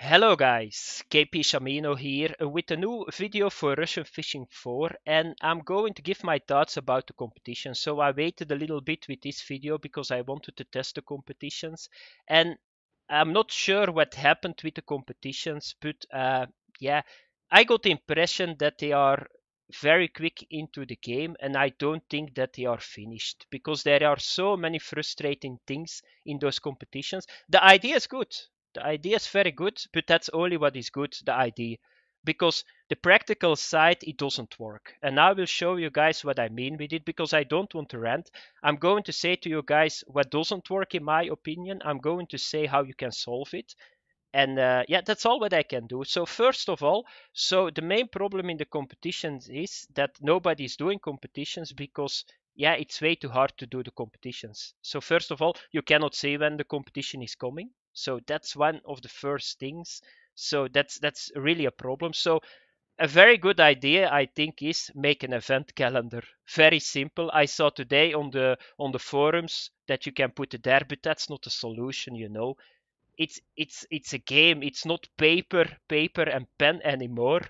Hello guys, KpShamino here with a new video for Russian Fishing 4, and I'm going to give my thoughts about the competition. So I waited a little bit with this video because I wanted to test the competitions, and I'm not sure what happened with the competitions, but yeah, I got the impression that they are very quick into the game, and I don't think that they are finished because there are so many frustrating things in those competitions. The idea is good. The idea is very good, but that's only what is good, the idea. Because the practical side, it doesn't work. And I will show you guys what I mean with it because I don't want to rant. I'm going to say to you guys what doesn't work in my opinion. I'm going to say how you can solve it. And yeah, that's all what I can do. So first of all, so the main problem in the competitions is that nobody is doing competitions because yeah, it's way too hard to do the competitions. So first of all, you cannot say when the competition is coming. So that's one of the first things. So that's really a problem. So a very good idea, I think, is make an event calendar. Very simple. I saw today on the forums that you can put it there, but that's not a solution, you know. It's a game. It's not paper and pen anymore.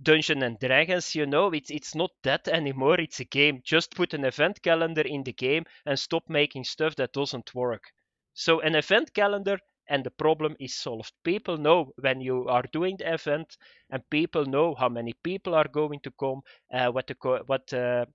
Dungeon and Dragons, you know, it's not that anymore. It's a game. Just put an event calendar in the game and stop making stuff that doesn't work. So an event calendar and the problem is solved. People know when you are doing the event, and people know how many people are going to come, what the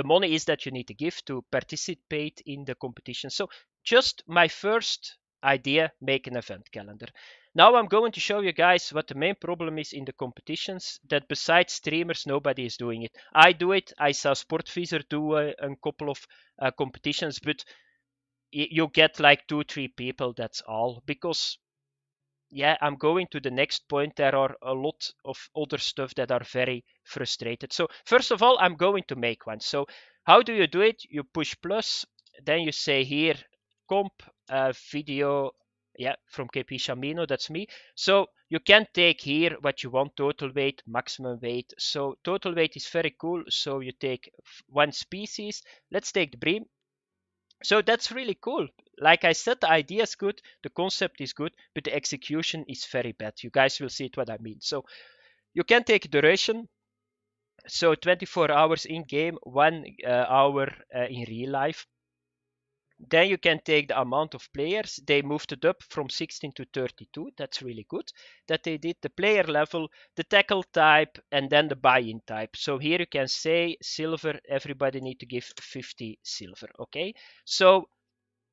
money is that you need to give to participate in the competition. So just my first idea, make an event calendar. Now I'm going to show you guys what the main problem is in the competitions, that besides streamers nobody is doing it. I do it. I saw Sportvisor do a couple of competitions, but you get like 2-3 people, that's all. Because yeah, I'm going to the next point. There are a lot of other stuff that are very frustrated. So first of all, I'm going to make one. So how do you do it? You push plus, then you say here comp video, yeah, from KpShamino, that's me. So you can take here what you want, total weight, maximum weight. So total weight is very cool. So you take one species. Let's take the bream. So that's really cool. Like I said, the idea is good, the concept is good, but the execution is very bad. You guys will see it what I mean. So you can take duration. So 24 hours in game, 1 hour in real life. Then you can take the amount of players. They moved it up from 16 to 32. That's really good that they did. The player level, the tackle type, and then the buy-in type. So here you can say silver, everybody need to give 50 silver. Okay. So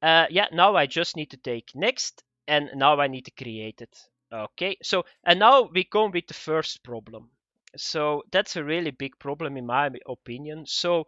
yeah, now I just need to take next, and now I need to create it. Okay, so and now we come with the first problem. So that's a really big problem in my opinion. So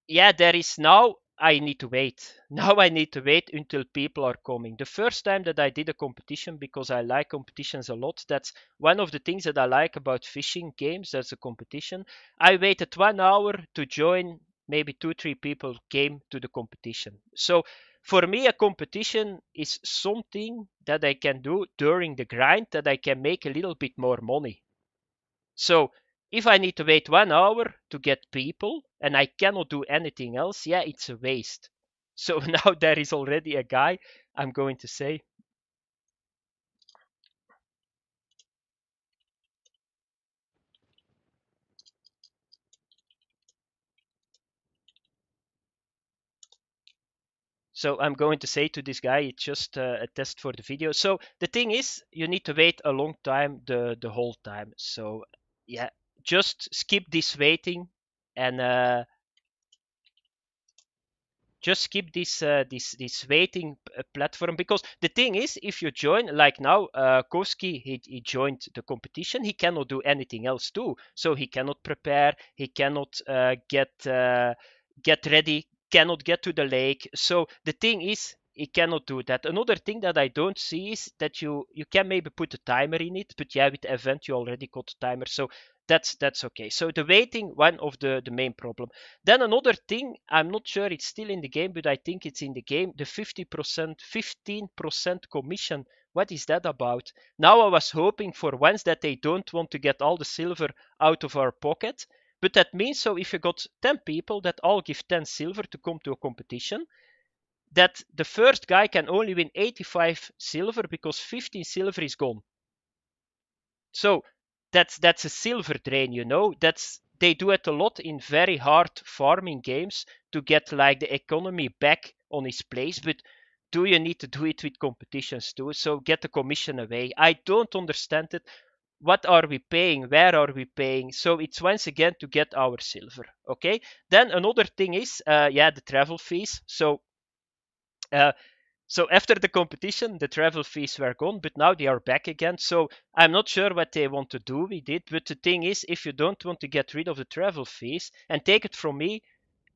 yeah, there is now I need to wait. Now I need to wait until people are coming. The first time that I did a competition, because I like competitions a lot, that's one of the things that I like about fishing games, that's a competition. I waited 1 hour to join, maybe 2-3 people came to the competition. So for me, a competition is something that I can do during the grind that I can make a little bit more money. So if I need to wait 1 hour to get people and I cannot do anything else, yeah, it's a waste. So now there is already a guy, I'm going to say. So I'm going to say to this guy, it's just a test for the video. So the thing is, you need to wait a long time, the whole time. So yeah, just skip this waiting and just skip this waiting platform, because the thing is, if you join like now, Koski, he joined the competition, he cannot do anything else too. So he cannot prepare, he cannot get ready, cannot get to the lake. So the thing is, he cannot do that. Another thing that I don't see is that you can maybe put a timer in it, but yeah, with the event you already got a timer, so that's okay. So the waiting, one of the main problem. Then another thing, I'm not sure it's still in the game, but I think it's in the game, the 50%, 15% commission. What is that about? Now I was hoping for once that they don't want to get all the silver out of our pocket, but that means, so if you got 10 people that all give 10 silver to come to a competition, that the first guy can only win 85 silver because 15 silver is gone. So that's a silver drain, you know. They do it a lot in very hard farming games to get like the economy back on its place, but do you need to do it with competitions too? So get the commission away. I don't understand it. What are we paying? Where are we paying? So it's once again to get our silver. Okay. Then another thing is, the travel fees. Uh, so after the competition, the travel fees were gone, but now they are back again. So I'm not sure what they want to do with it. But the thing is, if you don't want to get rid of the travel fees, and take it from me,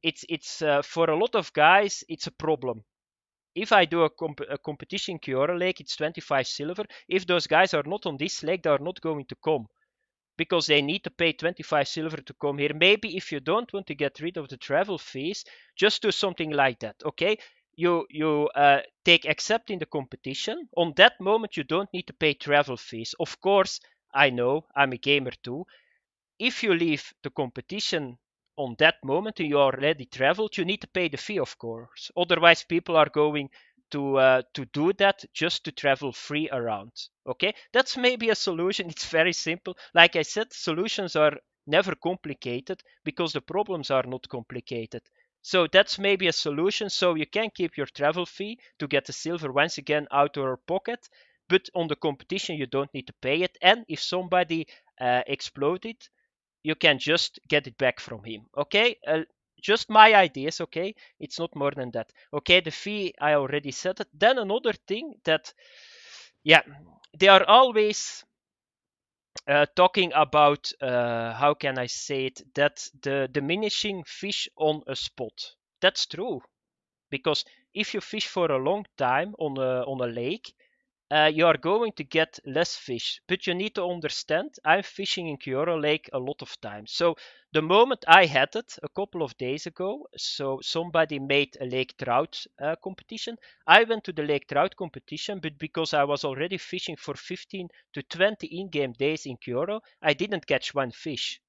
it's for a lot of guys, it's a problem. If I do a competition in Kiora Lake, it's 25 silver. If those guys are not on this lake, they are not going to come because they need to pay 25 silver to come here. Maybe if you don't want to get rid of the travel fees, just do something like that, okay? You take accept in the competition. On that moment, you don't need to pay travel fees. Of course, I know, I'm a gamer too. If you leave the competition on that moment and you are already traveled, you need to pay the fee, of course. Otherwise, people are going to do that just to travel free around. Okay, that's maybe a solution. It's very simple. Like I said, solutions are never complicated because the problems are not complicated. So that's maybe a solution. So you can keep your travel fee to get the silver once again out of your pocket, but on the competition you don't need to pay it. And if somebody exploded, you can just get it back from him. Okay, just my ideas. Okay, it's not more than that. Okay, the fee I already said it. Then another thing that, yeah, they are always talking about, how can I say it, that the diminishing fish on a spot. That's true, because if you fish for a long time on a lake, you are going to get less fish. But you need to understand, I'm fishing in Kiora Lake a lot of times. So the moment I had it a couple of days ago, so somebody made a lake trout competition. I went to the lake trout competition, but because I was already fishing for 15 to 20 in-game days in Kiora, I didn't catch one fish.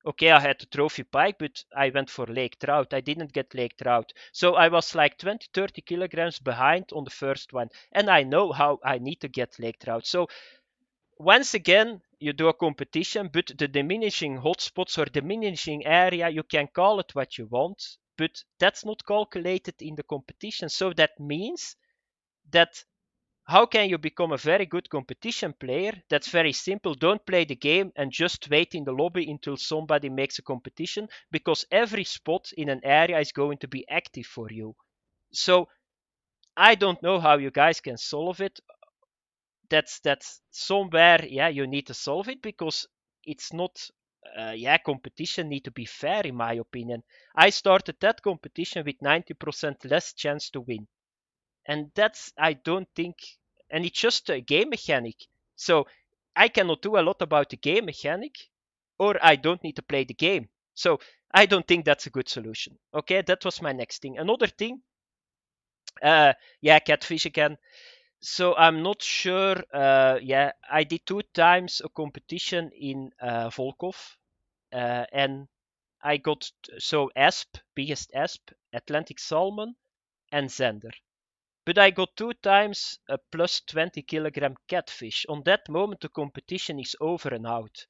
Okay, I had the trophy pike, but I went for lake trout. I didn't get lake trout. So I was like 20, 30 kilograms behind on the first one. And I know how I need to get lake trout. So once again, you do a competition, but the diminishing hotspots or diminishing area, you can call it what you want, but that's not calculated in the competition. So that means that how can you become a very good competition player? That's very simple. Don't play the game and just wait in the lobby until somebody makes a competition, because every spot in an area is going to be active for you. So I don't know how you guys can solve it. That's somewhere, yeah, you need to solve it, because it's not, competition need to be fair in my opinion. I started that competition with 90% less chance to win, and that's, I don't think, and it's just a game mechanic. So I cannot do a lot about the game mechanic, or I don't need to play the game. So I don't think that's a good solution. Okay, that was my next thing. Another thing, catfish again. So I'm not sure. I did 2 times a competition in Volkov, and I got, so asp, biggest asp, Atlantic salmon, and zander. But I got 2 times a plus 20 kilogram catfish. On that moment, the competition is over and out.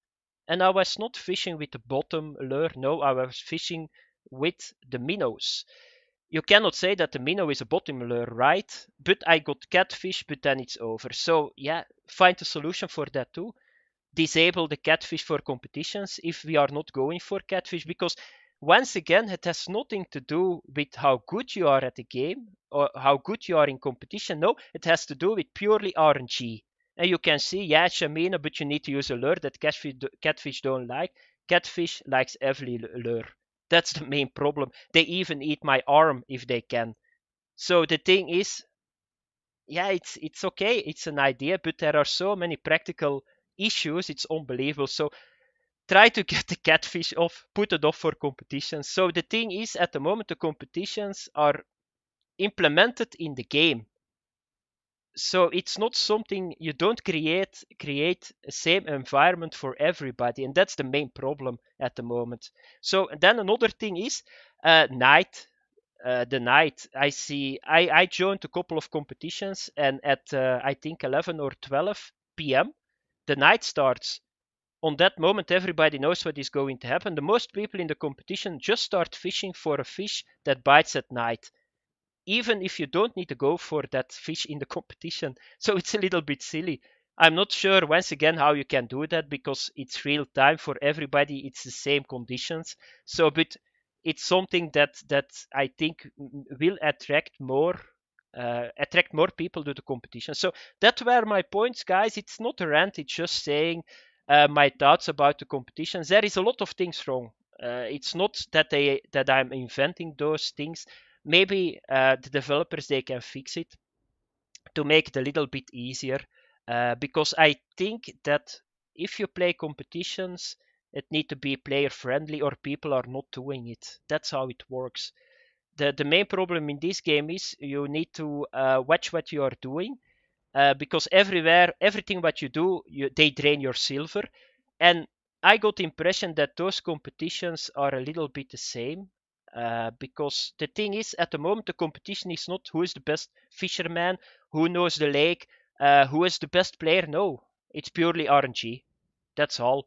And I was not fishing with the bottom lure, no, I was fishing with the minnows. You cannot say that the minnow is a bottom lure, right? But I got catfish, but then it's over. So, yeah, find a solution for that too. Disable the catfish for competitions if we are not going for catfish, because once again, it has nothing to do with how good you are at the game or how good you are in competition. No, it has to do with purely RNG. And you can see, yeah, Shamino, but you need to use a lure that catfish don't like. Catfish likes every lure. That's the main problem. They even eat my arm if they can. So the thing is, yeah, it's okay. It's an idea, but there are so many practical issues. It's unbelievable. So try to get the catfish off, put it off for competitions. So the thing is, at the moment, the competitions are implemented in the game. So it's not something, you don't create the same environment for everybody, and that's the main problem at the moment. So then another thing is night. the night, I joined a couple of competitions, and at I think 11 or 12 p.m. the night starts. On that moment, everybody knows what is going to happen. The most people in the competition just start fishing for a fish that bites at night, even if you don't need to go for that fish in the competition. So it's a little bit silly. I'm not sure once again how you can do that, because it's real time for everybody. It's the same conditions. So, but it's something that I think will attract more people to the competition. So that were my points, guys. It's not a rant. It's just saying my thoughts about the competitions. There is a lot of things wrong. It's not that I'm inventing those things. Maybe the developers, they can fix it to make it a little bit easier, because I think that if you play competitions, it need to be player friendly, or people are not doing it. That's how it works. The main problem in this game is you need to watch what you are doing, because everything what you do, they drain your silver. And I got the impression that those competitions are a little bit the same, because the thing is, at the moment, the competition is not who is the best fisherman, who knows the lake, who is the best player. No, it's purely RNG. That's all.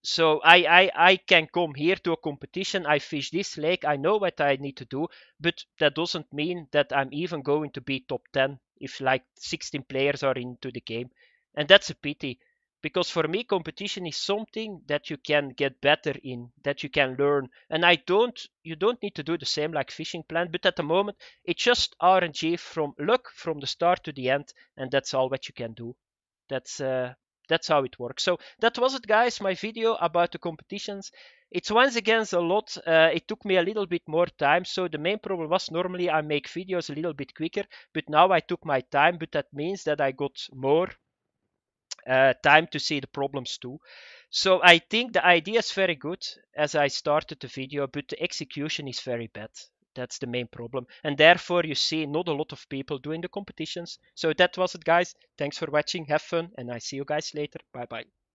So I can come here to a competition, I fish this lake, I know what I need to do, but that doesn't mean that I'm even going to be top 10 if like 16 players are into the game. And that's a pity, because for me, competition is something that you can get better in, that you can learn. And you don't need to do the same like fishing plan, but at the moment, it's just RNG from luck from the start to the end, and that's all what you can do. That's uh, that's how it works. So that was it, guys. My video about the competitions. It's once again a lot. It took me a little bit more time. So the main problem was normally I make videos a little bit quicker, but now I took my time. But that means that I got more time to see the problems too. So I think the idea is very good as I started the video, but the execution is very bad. That's the main problem. And therefore you see not a lot of people doing the competitions. So that was it, guys. Thanks for watching. Have fun, and I see you guys later. Bye bye.